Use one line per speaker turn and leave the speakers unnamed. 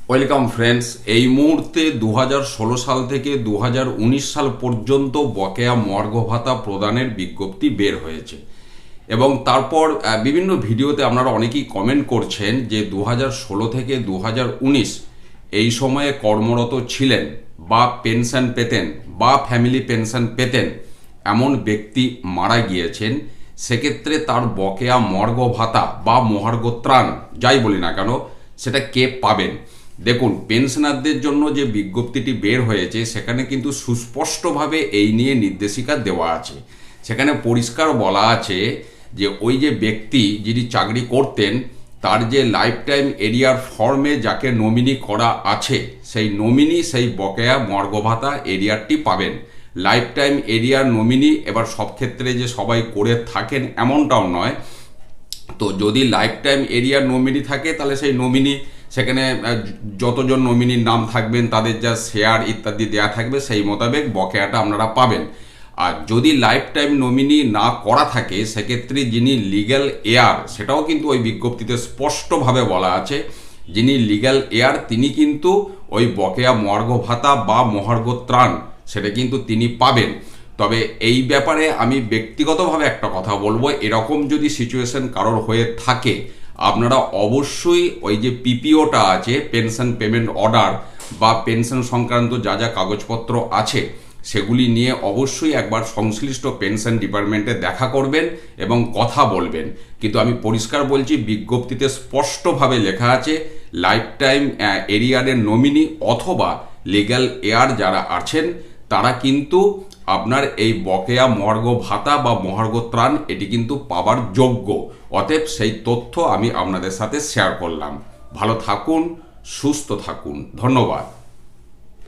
Welcome friends. এই মুহূর্তে 2016 সাল থেকে 2019 সাল পর্যন্ত বকেয়া মর্গ ভাতা প্রদানের বিজ্ঞপ্তি বের হয়েছে এবং তারপর বিভিন্ন ভিডিওতে আপনারা অনেকেই কমেন্ট করছেন যে 2016 থেকে 2019 এই সময়ে কর্মরত ছিলেন বা পেনশন পেতেন বা ফ্যামিলি পেনশন পেতেন এমন ব্যক্তি মারা গিয়েছেন, সেক্ষেত্রে তার বকেয়া মর্গ ভাতা বা মহার্ঘ ত্রাণ যাই বলি না কেন সেটা কে পাবেন। দেখুন, পেনশনারদের জন্য যে বিজ্ঞপ্তিটি বের হয়েছে সেখানে কিন্তু সুস্পষ্টভাবে এই নিয়ে নির্দেশিকা দেওয়া আছে। সেখানে পরিষ্কার বলা আছে যে ওই যে ব্যক্তি যিনি চাকরি করতেন তার যে লাইফ টাইম এরিয়ার ফর্মে যাকে নমিনি করা আছে সেই নমিনি সেই বকেয়া মর্গ ভাতা এরিয়ারটি পাবেন। লাইফ টাইম এরিয়ার নমিনি এবার সব ক্ষেত্রে যে সবাই করে থাকেন এমনটাও নয়। তো যদি লাইফ টাইম এরিয়ার নমিনি থাকে তাহলে সেই নমিনি সেখানে যতজন নমিনির নাম থাকবেন তাদের যা শেয়ার ইত্যাদি দেয়া থাকবে সেই মোতাবেক বকেয়াটা আপনারা পাবেন। আর যদি লাইফ টাইম নমিনি না করা থাকে সেক্ষেত্রে যিনি লিগ্যাল এয়ার, সেটাও কিন্তু ওই বিজ্ঞপ্তিতে স্পষ্টভাবে বলা আছে, যিনি লিগ্যাল এয়ার তিনি কিন্তু ওই বকেয়া মর্গ ভাতা বা মহার্ঘ ত্রাণ সেটা কিন্তু তিনি পাবেন। তবে এই ব্যাপারে আমি ব্যক্তিগতভাবে একটা কথা বলবো, এরকম যদি সিচুয়েশন কারোর হয়ে থাকে আপনারা অবশ্যই ওই যে পিপিওটা আছে, পেনশন পেমেন্ট অর্ডার বা পেনশন সংক্রান্ত যা যা কাগজপত্র আছে সেগুলি নিয়ে অবশ্যই একবার সংশ্লিষ্ট পেনশন ডিপার্টমেন্টে দেখা করবেন এবং কথা বলবেন। কিন্তু আমি পরিষ্কার বলছি, বিজ্ঞপ্তিতে স্পষ্টভাবে লেখা আছে লাইফ টাইম এরিয়ারের নমিনি অথবা লিগ্যাল এয়ার যারা আছেন তারা কিন্তু আপনার এই বকেয়া মর্গ ভাতা বা মহার্ঘ ত্রাণ এটি কিন্তু পাবার যোগ্য। অতএব সেই তথ্য আমি আপনাদের সাথে শেয়ার করলাম। ভালো থাকুন, সুস্থ থাকুন, ধন্যবাদ।